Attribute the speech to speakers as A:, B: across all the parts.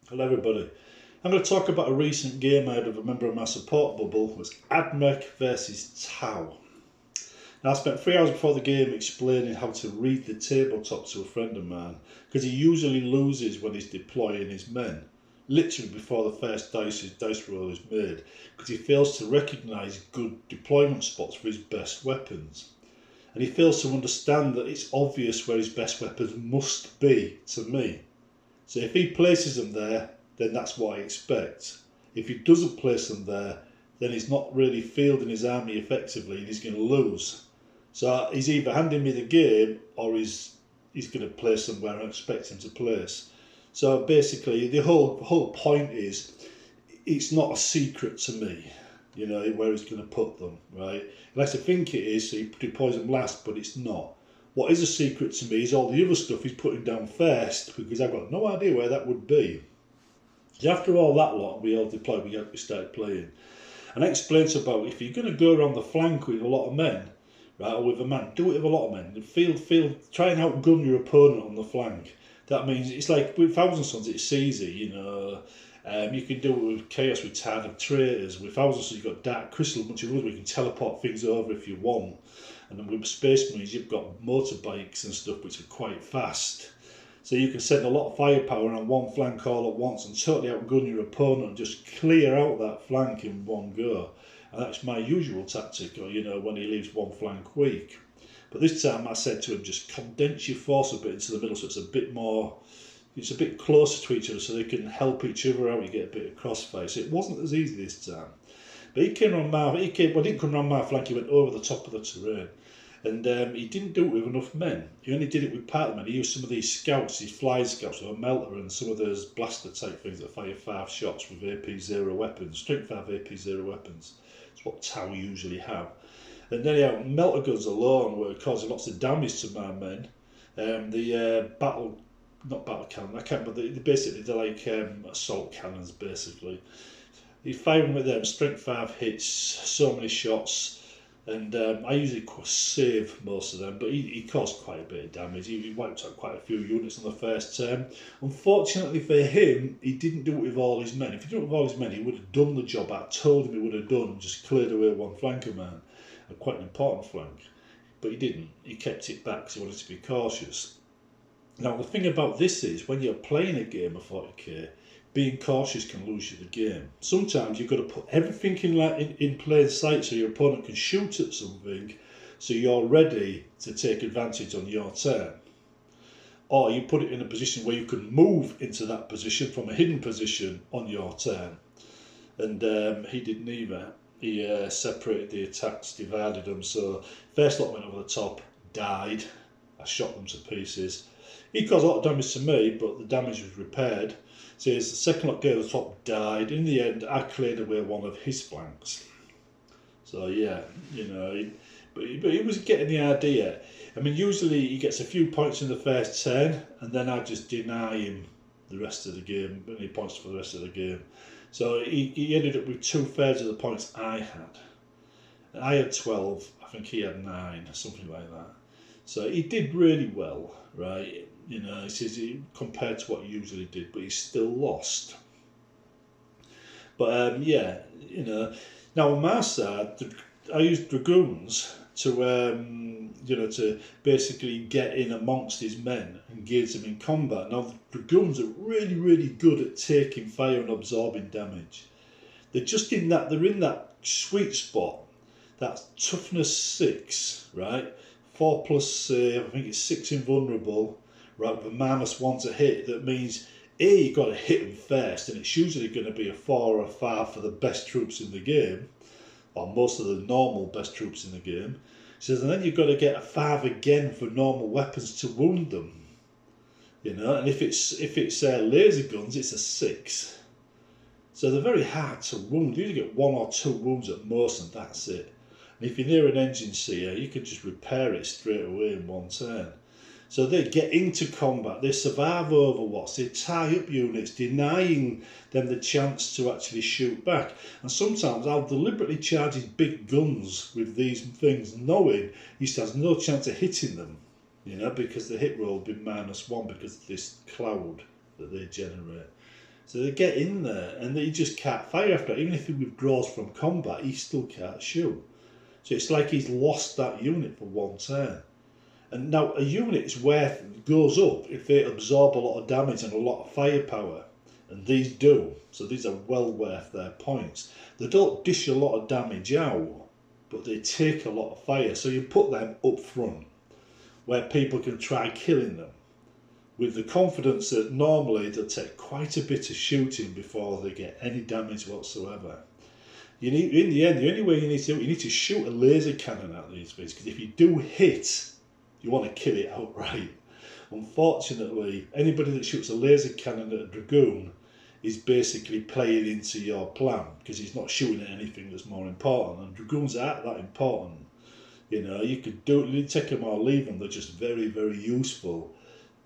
A: Hello everybody. I'm going to talk about a recent game I had of a member of my support bubble. It was Admech versus Tau. Now I spent 3 hours before the game explaining how to read the tabletop to a friend of mine, because he usually loses when he's deploying his men, literally before the first dice roll is made, because he fails to recognise good deployment spots for his best weapons. And he fails to understand that it's obvious where his best weapons must be to me. So if he places them there, then that's what I expect. If he doesn't place them there, then he's not really fielding his army effectively and he's going to lose. So he's either handing me the game or he's going to place them where I expect him to place. So basically the whole point is, it's not a secret to me, you know, where he's going to put them, right? He likes to think it is, so he deploys them last, but it's not. What is a secret to me is all the other stuff he's putting down first, because I've got no idea where that would be. So after all that lot, we all deployed, we started playing. And I explained to about, if you're going to go around the flank with a lot of men, right, or with a man, do it with a lot of men. Try and outgun your opponent on the flank. That means, it's like with Thousand Sons, it's easy, you know. You can do it with Chaos, with Tide of Traitors. With Thousand Sons, you've got Dark Crystal, a bunch of others where you can teleport things over if you want. And then with Space Marines, you've got motorbikes and stuff which are quite fast. So you can send a lot of firepower on one flank all at once and totally outgun your opponent and just clear out that flank in one go. And that's my usual tactic, or, you know, when he leaves one flank weak. But this time I said to him, just condense your force a bit into the middle so it's a bit closer to each other so they can help each other out, you get a bit of crossfire. So it wasn't as easy this time. But he didn't come around my flank, he went over the top of the terrain. And he didn't do it with enough men. He only did it with part of men. He used some of these scouts, these fly scouts with a melter and some of those blaster type things that fire 5 shots with AP0 weapons, strength 5 AP0 weapons. It's what Tau usually have. And then melter guns alone were causing lots of damage to my men. Not battle cannon, I can't remember, they're like assault cannons basically. He's firing with them, strength 5 hits, so many shots, and I usually save most of them, but he caused quite a bit of damage. He wiped out quite a few units on the first turn. Unfortunately for him, he didn't do it with all his men. If he did it with all his men, he would have done the job I told him he would have done and just cleared away one flanker man, quite an important flank. But he didn't. He kept it back because he wanted to be cautious. Now the thing about this is, when you're playing a game of 40k, being cautious can lose you the game. Sometimes you've got to put everything in plain sight so your opponent can shoot at something, so you're ready to take advantage on your turn. Or you put it in a position where you can move into that position from a hidden position on your turn. And he did neither. He separated the attacks, divided them, so first lot went over the top, died. I shot them to pieces. He caused a lot of damage to me, but the damage was repaired. So the second lot go to the top, died. In the end, I cleared away one of his flanks. So yeah, you know, but he was getting the idea. I mean, usually he gets a few points in the first turn, and then I just deny him the rest of the game, any points for the rest of the game. So he ended up with 2/3 of the points I had. And I had 12, I think he had 9, something like that. So he did really well, right? You know, he says compared to what he usually did, but he still lost. But yeah, you know, now on my side, I used dragoons to, you know, to basically get in amongst his men, engage them in combat. Now the dragoons are really, really good at taking fire and absorbing damage. They're just in that, they're in that sweet spot. That's toughness 6, right? 4+ save, I think it's 6 invulnerable, right, with a -1 to hit. That means you've got to hit them first, and it's usually going to be a 4 or a 5 for the best troops in the game, or most of the normal best troops in the game. So then you've got to get a 5 again for normal weapons to wound them, you know. And if it's laser guns, it's a 6. So they're very hard to wound. You usually get 1 or 2 wounds at most, and that's it. And if you're near an engine seer, you can just repair it straight away in one turn. So they get into combat, they survive overwatch, they tie up units, denying them the chance to actually shoot back. And sometimes I'll deliberately charge his big guns with these things, knowing he has no chance of hitting them, you know, because the hit roll will be -1 because of this cloud that they generate. So they get in there and they just can't fire after it. Even if he withdraws from combat, he still can't shoot. So it's like he's lost that unit for one turn. And now a unit's worth goes up if they absorb a lot of damage and a lot of firepower. And these do. So these are well worth their points. They don't dish a lot of damage out, but they take a lot of fire. So you put them up front, where people can try killing them, with the confidence that normally they'll take quite a bit of shooting before they get any damage whatsoever. You need, in the end, the only way you need to do it, you need to shoot a laser cannon at these things, because if you do hit, you want to kill it outright. Unfortunately, anybody that shoots a laser cannon at a dragoon is basically playing into your plan, because he's not shooting at anything that's more important, and dragoons aren't that important. You know, you could do it, you take them or leave them, they're just very, very useful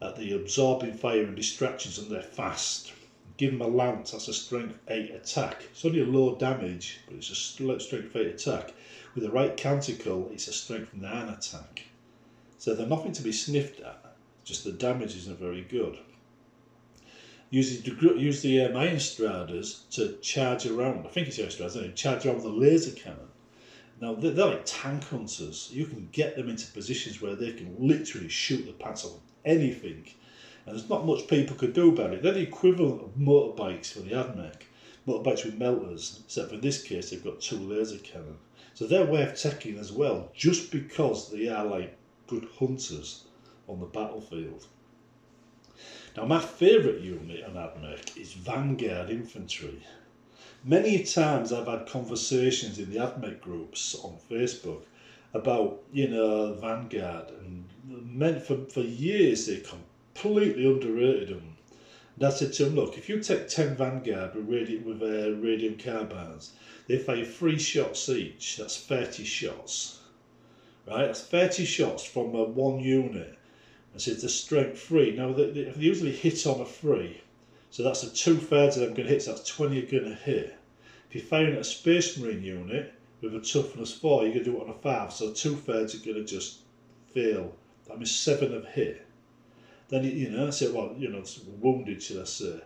A: at the absorbing fire and distractions, and they're fast. Give them a lance, that's a strength 8 attack. It's only a low damage, but it's a strength 8 attack. With the right canticle, it's a strength 9 attack. So they're nothing to be sniffed at, just the damage isn't very good. Use the Iron Straders to charge around, I think it's Iron Straders, anyway, charge around with a laser cannon. Now they're like tank hunters. You can get them into positions where they can literally shoot the pants off anything, and there's not much people could do about it. They're the equivalent of motorbikes for the Admech, motorbikes with melters, except for in this case they've got 2 laser cannon. So they're worth taking as well, just because they are like good hunters on the battlefield. Now my favourite unit on Admech is Vanguard Infantry. Many times I've had conversations in the Admech groups on Facebook about, you know, Vanguard, and for years they completely underrated them. And I said to them, look, if you take 10 Vanguard with radium carbines, they fire 3 shots each, that's 30 shots. Right, that's 30 shots from one unit. I said the strength 3. Now they usually hit on a 3, so that's a 2/3 of them going to hit, so that's 20 are going to hit. If you're firing at a Space Marine unit with a toughness 4, you're going to do it on a 5, so 2/3 are going to just fail. That means 7 have hit. Then, you know, I said, well, you know, it's wounded, should I say.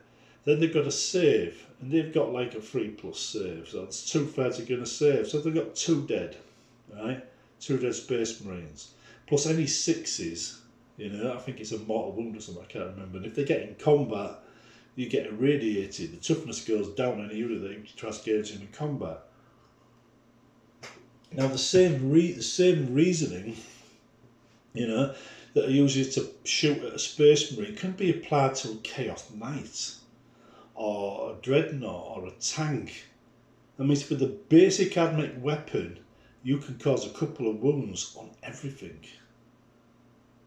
A: Then they've got a save, and they've got like a 3+ save, so that's 2/3 are going to save. So they've got 2 dead, right? 2 dead Space Marines. Plus any 6s, you know, I think it's a mortal wound or something, I can't remember. And if they get in combat, you get irradiated. The toughness goes down any unit that tries to engage in combat. Now the same reasoning, you know, that are used to shoot at a Space Marine can be applied to a Chaos Knight or a Dreadnought or a tank. That means with the basic Admech weapon, you can cause a couple of wounds on everything.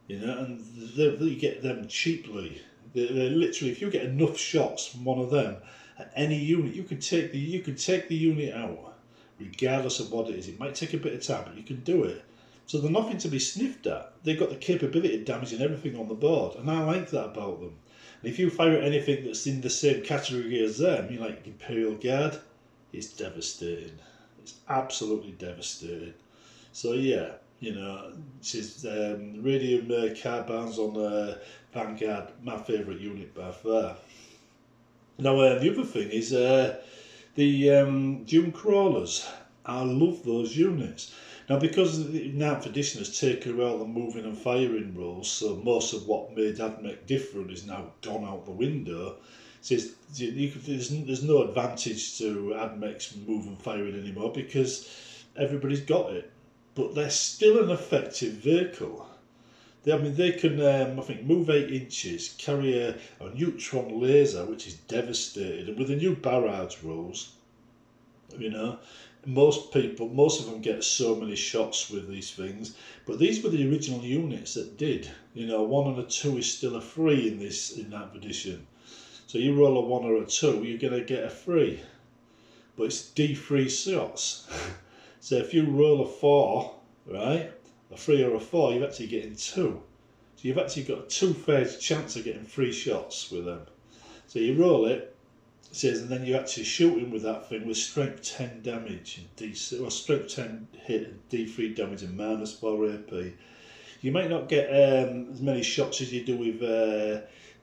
A: You know, and you get them cheaply. They're literally, if you get enough shots from one of them at any unit, you can take the unit out, regardless of what it is. It might take a bit of time, but you can do it. So they're nothing to be sniffed at. They've got the capability of damaging everything on the board, and I like that about them. And if you fire at anything that's in the same category as them, you like Imperial Guard, it's devastating. It's absolutely devastating. So yeah, you know, this is radium carbines on Vanguard, my favourite unit by far. Now the other thing is the Dune Crawlers. I love those units. Now because the 9th edition has taken away all the moving and firing rules, so most of what made Admech different is now gone out the window. So there's no advantage to Admech's move and firing anymore because everybody's got it. But they're still an effective vehicle. They can, I think, move 8 inches, carry a neutron laser, which is devastating. And with the new barrage rules, you know, most of them get so many shots with these things. But these were the original units that did. You know, 1 and a 2 is still a 3 in 9th edition. So you roll a 1 or a 2, you're going to get a 3. But it's D3 shots. So if you roll a 4, right, a 3 or a 4, you're actually getting 2. So you've actually got a 2/3 chance of getting 3 shots with them. So you roll it, says, and then you're actually shooting with that thing with strength 10 damage and strength 10 hit and D3 damage and -4 AP. You might not get as many shots as you do with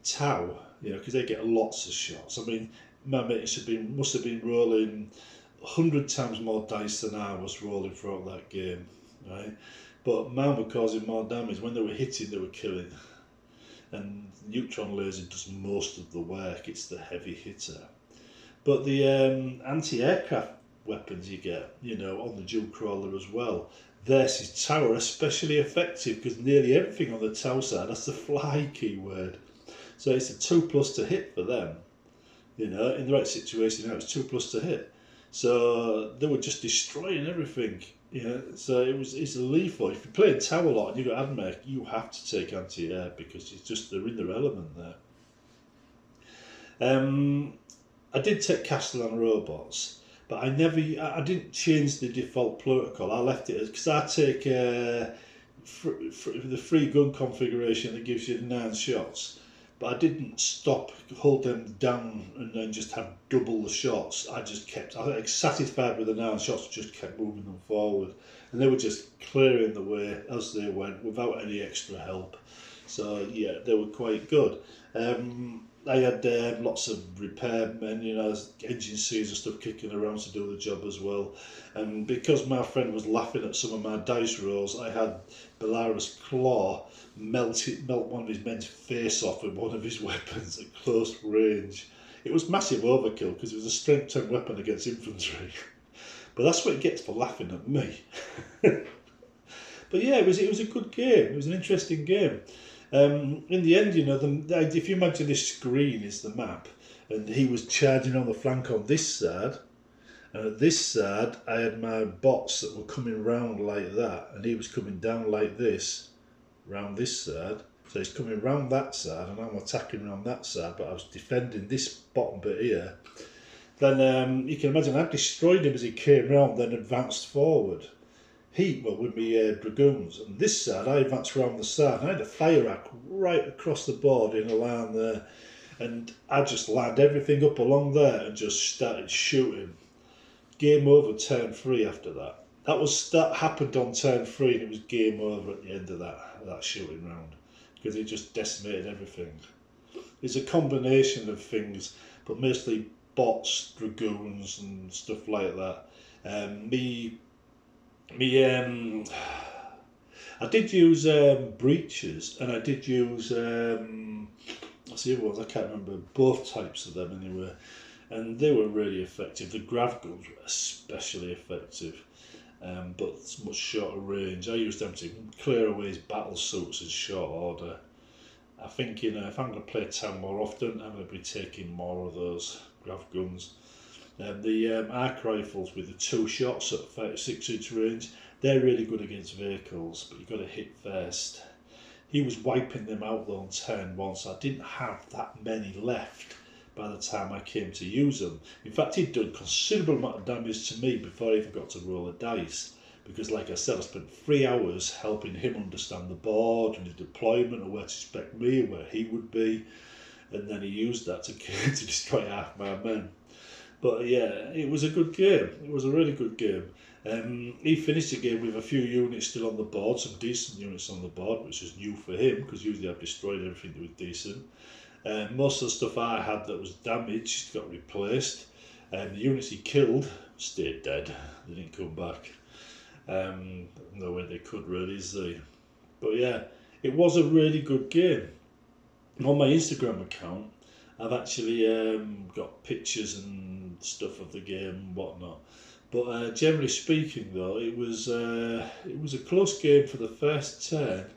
A: Tau. you know, because they get lots of shots. I mean, my mates must have been rolling 100 times more dice than I was rolling throughout that game, right? But mine were causing more damage. When they were hitting, they were killing. And neutron laser does most of the work. It's the heavy hitter. But the anti-aircraft weapons you get, you know, on the dual crawler as well, versus Tau are especially effective because nearly everything on the Tau side has the fly keyword. So it's a 2+ to hit for them. You know, in the right situation now, it's 2+ to hit. So they were just destroying everything. You know, so it's lethal. If you play Tau a lot and you've got Admech, you have to take anti-air because it's just they're in their element there. I did take Castellan robots, but I didn't change the default protocol. I left it as, because I take the free gun configuration that gives you 9 shots. But I didn't hold them down and then just have double the shots. I was satisfied with the 9 shots, just kept moving them forward. And they were just clearing the way as they went without any extra help. So yeah, they were quite good. I had lots of repairmen, you know, engine seals and stuff kicking around to do the job as well. And because my friend was laughing at some of my dice rolls, I had Belarus Claw melt one of his men's face off with one of his weapons at close range. It was massive overkill because it was a strength 10 weapon against infantry. But that's what it gets for laughing at me. But yeah, it was a good game. It was an interesting game. In the end, you know, if you imagine this screen is the map, and he was charging on the flank on this side, and at this side I had my bots that were coming round like that, and he was coming down like this, round this side. So he's coming round that side, and I'm attacking round that side, but I was defending this bottom bit here. Then you can imagine I destroyed him as he came round, then advanced forward. With me dragoons, and this side I advanced around the side, and I had a fire rack right across the board in a line there, and I just lined everything up along there and just started shooting. Game over turn 3 after that. That happened on turn 3, and it was game over at the end of that shooting round because it just decimated everything. It's a combination of things, but mostly bots, dragoons, and stuff like that. I did use breaches, and I did use what's the other ones? I can't remember. Both types of them anyway, and they were really effective. The grav guns were especially effective, but much shorter range. I used them to clear away his battle suits in short order. I think, you know, if I'm going to play Tau more often, I'm going to be taking more of those grav guns. The arc rifles with the 2 shots at 36-inch range, they're really good against vehicles, but you've got to hit first. He was wiping them out though on turn 1, so I didn't have that many left by the time I came to use them. In fact, he'd done considerable amount of damage to me before I even got to roll a dice, because like I said, I spent 3 hours helping him understand the board and his deployment and where to expect me and where he would be, and then he used that to destroy half my men. But yeah, it was a good game. It was a really good game. He finished the game with a few units still on the board, some decent units on the board, which was new for him because usually I've destroyed everything that was decent. Most of the stuff I had that was damaged got replaced. The units he killed stayed dead. They didn't come back. No way they could really, is they? But yeah, it was a really good game. On my Instagram account, I've actually got pictures and stuff of the game and whatnot. But generally speaking, though, it was a close game for the first turn,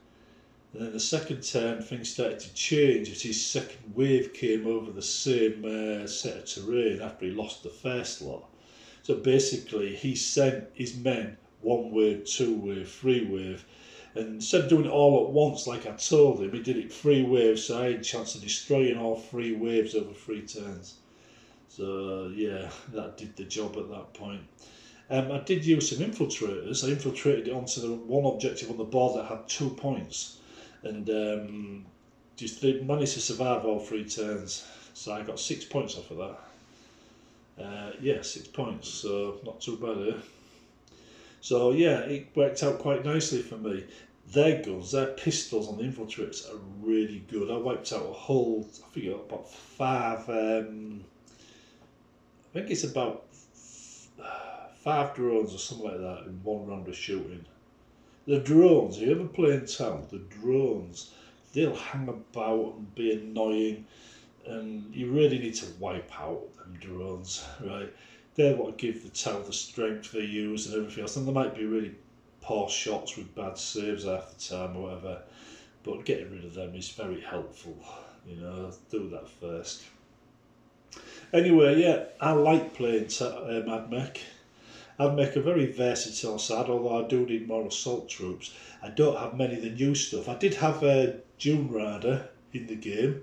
A: and then the second turn things started to change as his second wave came over the same set of terrain after he lost the first lot. So basically, he sent his men 1 wave, 2 wave, 3 wave. And instead of doing it all at once like I told him, he did it 3 waves, so I had a chance of destroying all 3 waves over 3 turns. So yeah, that did the job at that point. I did use some infiltrators. I infiltrated it onto the one objective on the board that had 2 points, and just managed to survive all 3 turns. So I got 6 points off of that. Yeah, 6 points, so not too bad, eh? So yeah, it worked out quite nicely for me. their guns, their pistols on the infiltrates are really good. I wiped out a whole, I think about five, I think it's about 5 drones or something like that in one round of shooting. The drones, if you ever play in Tau, the drones, they'll hang about and be annoying, and you really need to wipe out them drones, right? They're what give the Tau the strength they use and everything else, and there might be really poor shots with bad saves half the time or whatever, but getting rid of them is very helpful, you know, do that first. Anyway, yeah, I like playing Admech. Admech are very versatile side, although I do need more assault troops. I don't have many of the new stuff. I did have a Dune Rider in the game,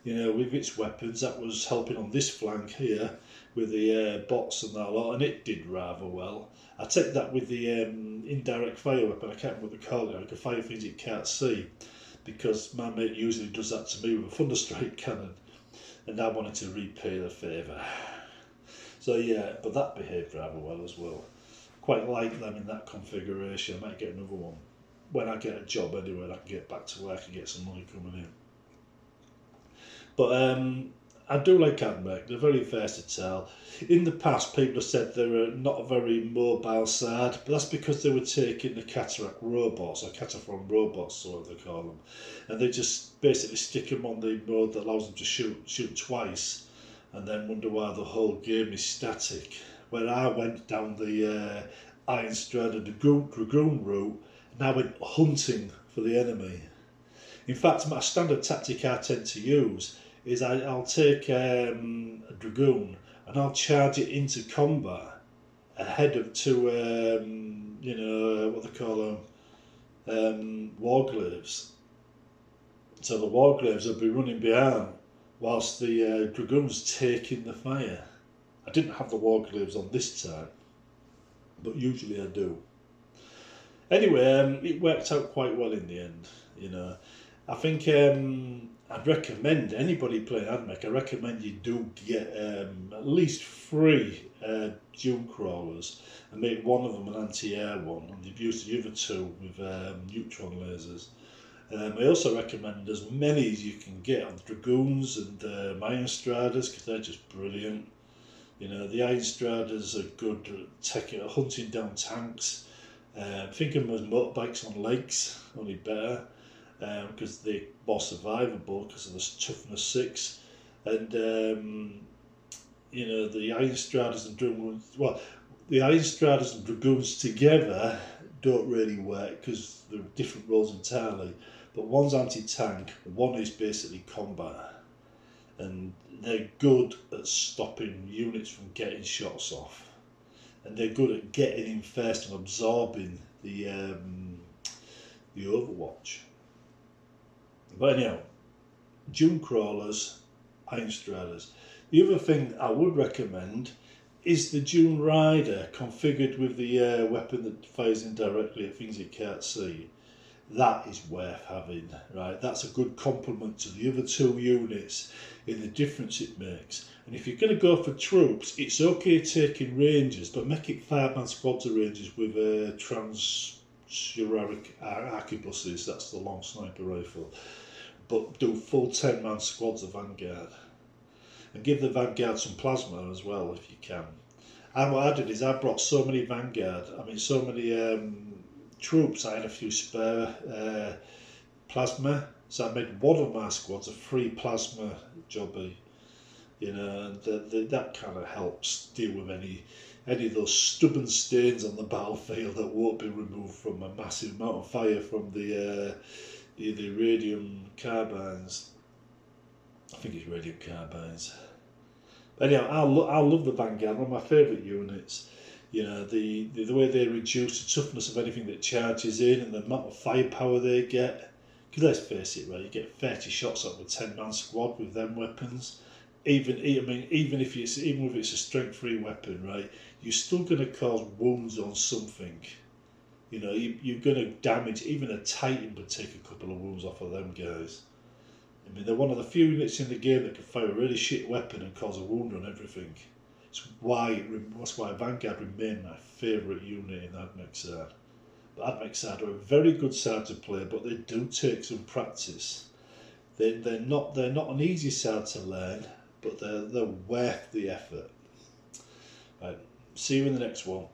A: you know, with its weapons. That was helping on this flank here with the bots and that lot, and it did rather well. I take that with the indirect fire weapon. I can't remember what they call it. I can fire things you can't see, because my mate usually does that to me with a Thunderstrike cannon, and I wanted to repay the favour. So yeah, but that behaved rather well as well. Quite like them in that configuration. I might get another one when I get a job anyway, and I can get back to work and get some money coming in. But I do like Admech. They're very versatile. In the past, people have said they're not a very mobile side, but that's because they were taking the cataract robots, or Cataphrone robots, so they call them, and they just basically stick them on the mode that allows them to shoot twice, and then wonder why the whole game is static. Where I went down the Iron Strider Dragoon route, and I went hunting for the enemy. In fact, my standard tactic I tend to use is I'll take a Dragoon and I'll charge it into combat ahead of two, you know, what they call them, Warglaives. So the Warglaives will be running behind whilst the Dragoon's taking the fire. I didn't have the Warglaives on this time, but usually I do. Anyway, it worked out quite well in the end, you know. I think I'd recommend anybody playing Admech, I recommend you do get at least 3 Dune crawlers and make one of them an anti-air one, and you've used the other 2 with neutron lasers. I also recommend as many as you can get on the Dragoons and Iron Striders, because they're just brilliant. You know, the Iron Striders are good at hunting down tanks. Think of them as motorbikes on legs, only better, because they're more survivable because of the toughness 6. And you know, the Iron Striders and Dragoons, well, the Iron Striders and Dragoons together don't really work because they're different roles entirely. But one's anti-tank, one is basically combat, and they're good at stopping units from getting shots off, and they're good at getting in first and absorbing the overwatch. But anyhow, Dune crawlers, Iron Striders. The other thing I would recommend is the Dune Rider configured with the weapon that fires indirectly at things you can't see. That is worth having, right? That's a good complement to the other 2 units in the difference it makes. And if you're going to go for troops, it's okay taking rangers, but make it 5-man squads of rangers with transuraric arquebuses, that's the long sniper rifle. But do full 10-man squads of Vanguard. And give the Vanguard some plasma as well if you can. And what I did is I brought so many Vanguard, so many troops, I had a few spare plasma, so I made one of my squads a free plasma jobby, you know, and that kind of helps deal with any of those stubborn stains on the battlefield that won't be removed from a massive amount of fire from the radium carbines. I think it's radium carbines. But anyhow, I love the Vanguard, one of my favourite units. You know, the way they reduce the toughness of anything that charges in, and the amount of firepower they get. Because let's face it, right, you get 30 shots out of a 10-man squad with them weapons. Even if it's a strength-3 weapon, right, you're still going to cause wounds on something. You know, you're going to damage, even a Titan would take a couple of wounds off of them guys. I mean, they're one of the few units in the game that can fire a really shit weapon and cause a wound on everything. That's why Vanguard remained my favourite unit in Admech side. Admech side are a very good side to play, but they do take some practice. They're not an easy side to learn, but they're worth the effort. Right, see you in the next one.